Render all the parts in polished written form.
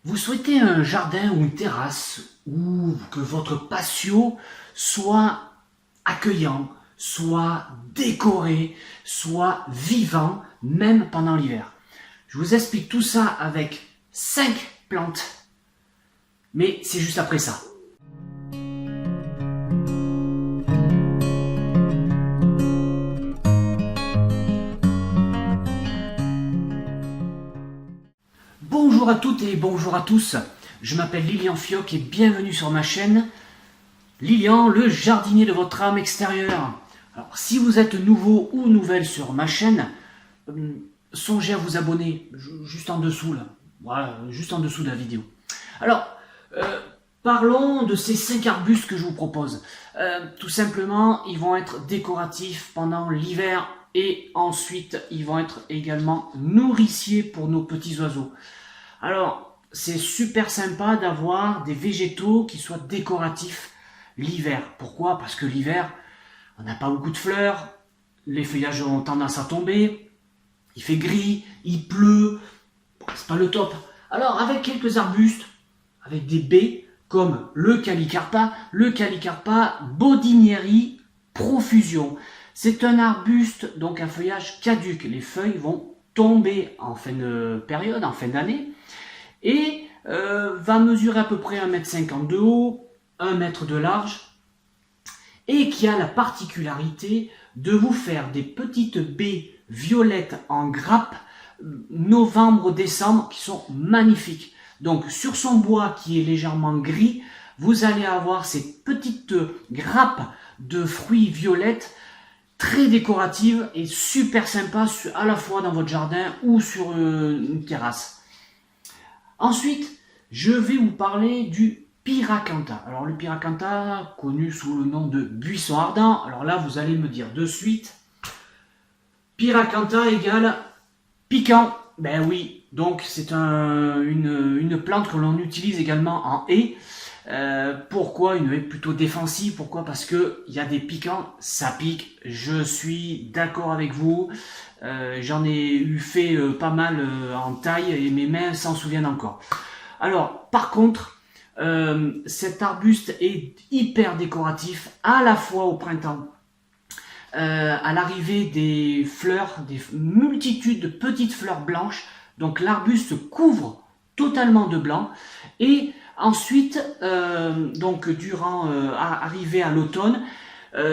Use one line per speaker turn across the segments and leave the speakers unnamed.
Vous souhaitez un jardin ou une terrasse ou que votre patio soit accueillant, soit décoré, soit vivant, même pendant l'hiver. Je vous explique tout ça avec 5 plantes, mais c'est juste après ça. Bonjour à toutes et bonjour à tous, je m'appelle Lilian Fioc et bienvenue sur ma chaîne Lilian, le jardinier de votre âme extérieure. Alors si vous êtes nouveau ou nouvelle sur ma chaîne, songez à vous abonner juste en dessous là, voilà, juste en dessous de la vidéo. Alors, parlons de ces 5 arbustes que je vous propose. Tout simplement, ils vont être décoratifs pendant l'hiver et ensuite ils vont être également nourriciers pour nos petits oiseaux. Alors, c'est super sympa d'avoir des végétaux qui soient décoratifs l'hiver. Pourquoi? Parce que l'hiver, on n'a pas beaucoup de fleurs, les feuillages ont tendance à tomber, il fait gris, il pleut, c'est pas le top. Alors, avec quelques arbustes, avec des baies, comme le Callicarpa Bodinieri profusion. C'est un arbuste, donc un feuillage caduc. Les feuilles vont tomber en fin de période, en fin d'année, et va mesurer à peu près 1,50 m de haut, 1 m de large, et qui a la particularité de vous faire des petites baies violettes en grappe novembre-décembre qui sont magnifiques. Donc sur son bois qui est légèrement gris, vous allez avoir ces petites grappes de fruits violettes très décoratives et super sympas à la fois dans votre jardin ou sur une terrasse. Ensuite, je vais vous parler du Pyracantha. Alors le Pyracantha, connu sous le nom de buisson ardent. Alors là, vous allez me dire de suite, Pyracantha égale piquant. Ben oui, donc c'est une plante que l'on utilise également en haie. Pourquoi une haie plutôt défensive? Pourquoi? Parce que il y a des piquants, ça pique. Je suis d'accord avec vous. J'en ai eu fait pas mal en taille et mes mains s'en souviennent encore. Alors, par contre, cet arbuste est hyper décoratif à la fois au printemps, à l'arrivée des fleurs, des multitudes de petites fleurs blanches. Donc l'arbuste couvre totalement de blanc et ensuite, donc durant arrivée à l'automne,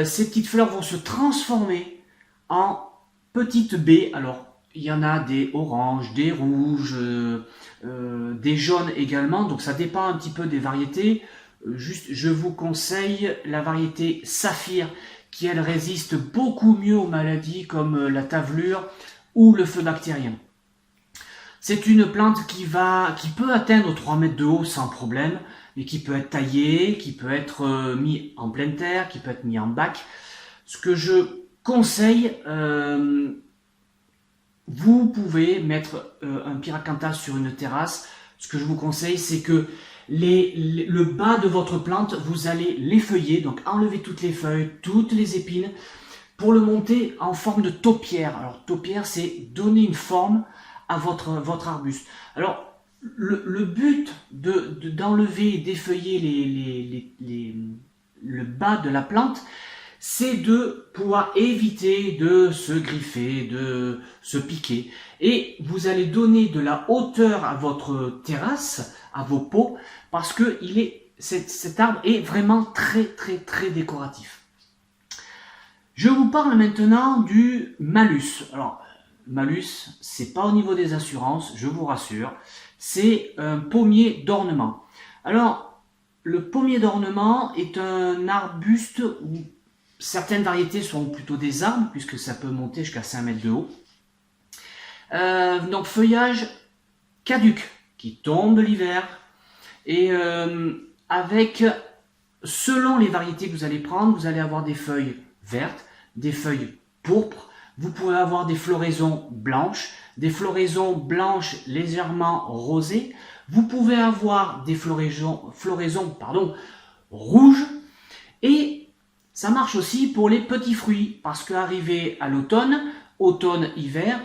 ces petites fleurs vont se transformer en petites baies. Alors il y en a des oranges, des rouges, des jaunes également, donc ça dépend un petit peu des variétés. Juste, je vous conseille la variété Saphir, qui elle résiste beaucoup mieux aux maladies comme la tavelure ou le feu bactérien. C'est une plante qui peut atteindre 3 mètres de haut sans problème, mais qui peut être taillée, qui peut être mis en pleine terre, qui peut être mis en bac. Ce que je conseille, vous pouvez mettre un Pyracantha sur une terrasse. Ce que je vous conseille, c'est que le bas de votre plante, vous allez l'effeuiller, donc enlever toutes les feuilles, toutes les épines, pour le monter en forme de taupière. Alors taupière, c'est donner une forme à votre arbuste. Alors le but d'enlever et d'effeuiller le bas de la plante, c'est de pouvoir éviter de se griffer, de se piquer. Et vous allez donner de la hauteur à votre terrasse, à vos pots, parce que cet arbre est vraiment très décoratif. Je vous parle maintenant du Malus. Alors, Malus, c'est pas au niveau des assurances, je vous rassure, c'est un pommier d'ornement. Alors, le pommier d'ornement est un arbuste où certaines variétés sont plutôt des arbres, puisque ça peut monter jusqu'à 5 mètres de haut. Donc feuillage caduc, qui tombe l'hiver, et avec, selon les variétés que vous allez prendre, vous allez avoir des feuilles vertes, des feuilles pourpres, vous pouvez avoir des floraisons blanches légèrement rosées, vous pouvez avoir des floraisons rouges, et ça marche aussi pour les petits fruits, parce qu'arrivé à l'automne, automne-hiver,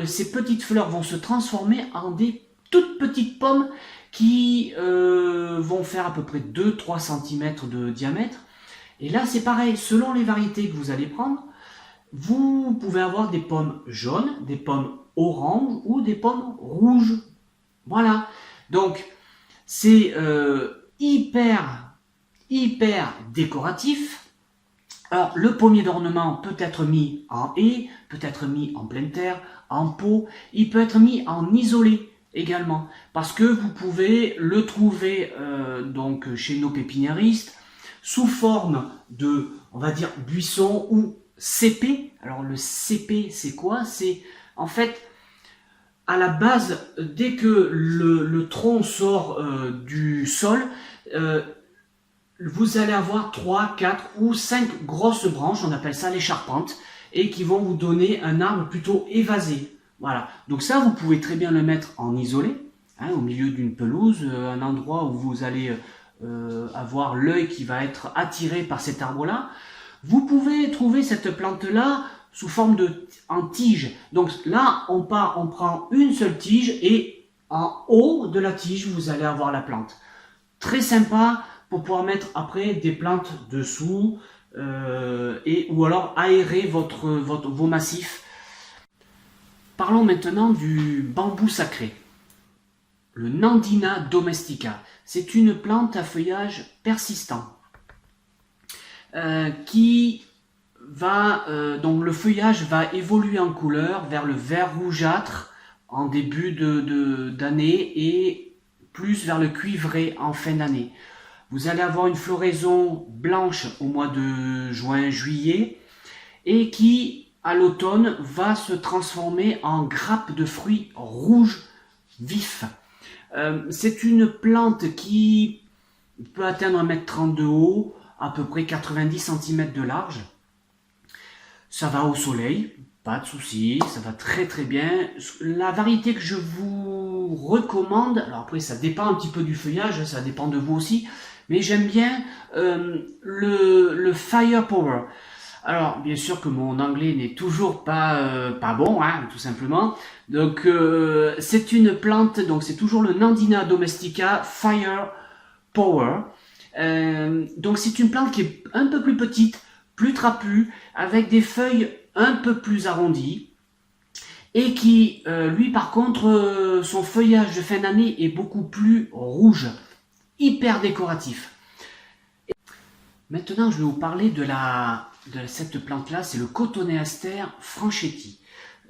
ces petites fleurs vont se transformer en des toutes petites pommes qui vont faire à peu près 2-3 cm de diamètre. Et là, c'est pareil, selon les variétés que vous allez prendre, vous pouvez avoir des pommes jaunes, des pommes oranges ou des pommes rouges. Voilà. Donc, c'est hyper décoratif. Alors, le pommier d'ornement peut être mis en haie, peut être mis en pleine terre, en pot. Il peut être mis en isolé également, parce que vous pouvez le trouver donc chez nos pépiniéristes sous forme de, on va dire, buisson ou cépé. Alors le cépé, c'est quoi? C'est en fait à la base, dès que le tronc sort du sol, vous allez avoir 3, 4 ou 5 grosses branches, on appelle ça les charpentes, et qui vont vous donner un arbre plutôt évasé. Voilà, donc ça vous pouvez très bien le mettre en isolé, hein, au milieu d'une pelouse, un endroit où vous allez avoir l'œil qui va être attiré par cet arbre-là. Vous pouvez trouver cette plante-là sous forme en tige. Donc là, on prend une seule tige et en haut de la tige, vous allez avoir la plante. Très sympa pour pouvoir mettre après des plantes dessous ou alors aérer vos massifs. Parlons maintenant du bambou sacré, le Nandina domestica. C'est une plante à feuillage persistant qui va, donc le feuillage va évoluer en couleur vers le vert rougeâtre en début d'année et plus vers le cuivré en fin d'année. Vous allez avoir une floraison blanche au mois de juin-juillet et qui, à l'automne, va se transformer en grappe de fruits rouges vifs. C'est une plante qui peut atteindre 1,30 m de haut, à peu près 90 cm de large. Ça va au soleil, pas de souci, ça va très très bien. La variété que je vous recommande, alors après ça dépend un petit peu du feuillage, ça dépend de vous aussi, mais j'aime bien le Firepower. Alors bien sûr que mon anglais n'est toujours pas bon, hein, tout simplement. Donc c'est une plante, donc c'est toujours le Nandina domestica Firepower. Donc c'est une plante qui est un peu plus petite, plus trapue, avec des feuilles un peu plus arrondies, et qui, lui par contre, son feuillage de fin d'année est beaucoup plus rouge, hyper décoratif. Maintenant, je vais vous parler de cette plante-là, c'est le Cotonéaster franchetti.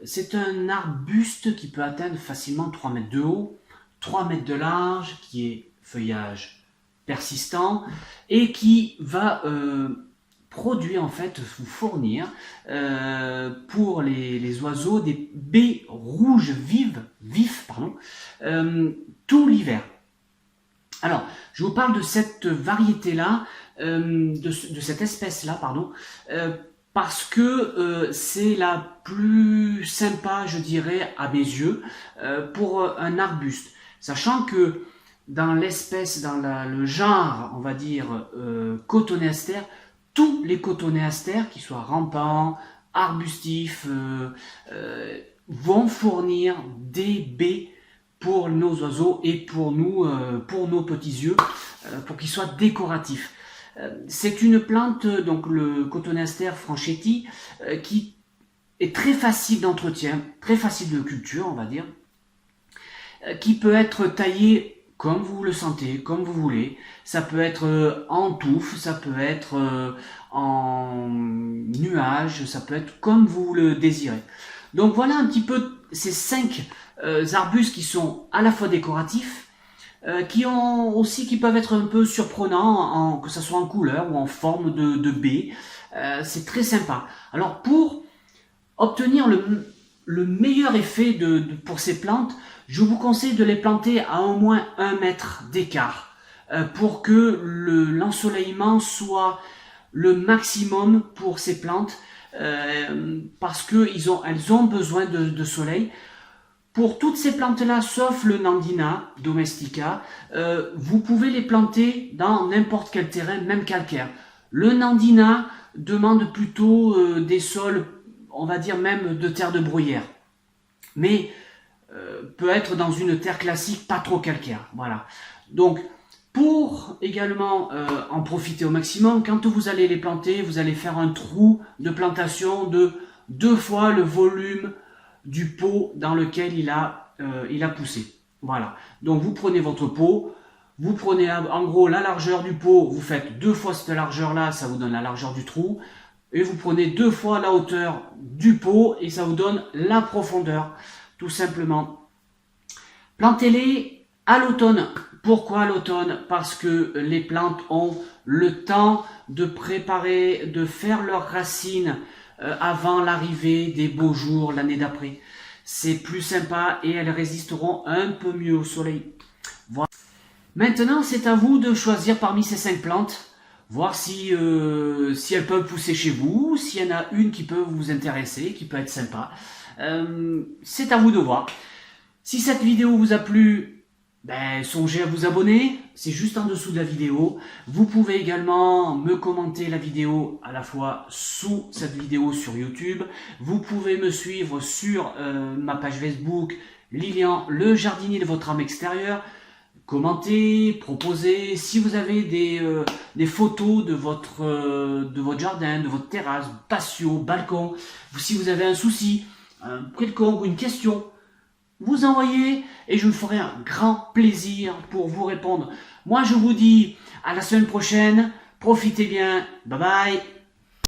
C'est un arbuste qui peut atteindre facilement 3 mètres de haut, 3 mètres de large, qui est feuillage persistant, et qui va produire, en fait, vous fournir pour les oiseaux des baies rouges vifs, tout l'hiver. Alors, je vous parle de cette variété-là, de cette espèce-là, parce que c'est la plus sympa, je dirais, à mes yeux, pour un arbuste. Sachant que dans l'espèce, dans le genre, on va dire, Cotonéaster, tous les Cotonéasters, qu'ils soient rampants, arbustifs, vont fournir des baies pour nos oiseaux et pour nous, pour nos petits yeux, pour qu'ils soient décoratifs. C'est une plante, donc le Cotonéaster franchetti, qui est très facile d'entretien, très facile de culture, on va dire, qui peut être taillé comme vous le sentez, comme vous voulez. Ça peut être en touffe, ça peut être en nuage, ça peut être comme vous le désirez. Donc voilà un petit peu ces 5 arbustes qui sont à la fois décoratifs, qui peuvent être un peu surprenants, que ce soit en couleur ou en forme de baie. C'est très sympa. Alors pour obtenir le meilleur effet pour ces plantes, je vous conseille de les planter à au moins 1 mètre d'écart pour que l'ensoleillement soit le maximum pour ces plantes parce qu'elles ont besoin de soleil. Pour toutes ces plantes-là, sauf le Nandina domestica, vous pouvez les planter dans n'importe quel terrain, même calcaire. Le Nandina demande plutôt des sols, on va dire même de terre de bruyère. Mais peut être dans une terre classique pas trop calcaire. Voilà. Donc, pour également en profiter au maximum, quand vous allez les planter, vous allez faire un trou de plantation de 2 fois le volume du pot dans lequel il a poussé. Voilà. Donc vous prenez votre pot, vous prenez en gros la largeur du pot, vous faites 2 fois cette largeur-là, ça vous donne la largeur du trou. Et vous prenez 2 fois la hauteur du pot et ça vous donne la profondeur, tout simplement. Plantez-les à l'automne. Pourquoi à l'automne? Parce que les plantes ont le temps de préparer, de faire leurs racines avant l'arrivée des beaux jours l'année d'après. C'est plus sympa et elles résisteront un peu mieux au soleil. Voilà. Maintenant, c'est à vous de choisir parmi ces 5 plantes, voir si elles peuvent pousser chez vous, s'il y en a une qui peut vous intéresser, qui peut être sympa. C'est à vous de voir. Si cette vidéo vous a plu, songez à vous abonner, c'est juste en dessous de la vidéo. Vous pouvez également me commenter la vidéo à la fois sous cette vidéo sur YouTube. Vous pouvez me suivre sur ma page Facebook, Lilian, le jardinier de votre âme extérieure. Commentez, proposez, si vous avez des photos de votre jardin, de votre terrasse, patio, balcon, si vous avez un souci, quelconque ou une question, vous envoyez et je me ferai un grand plaisir pour vous répondre. Moi je vous dis à la semaine prochaine, profitez bien, bye bye.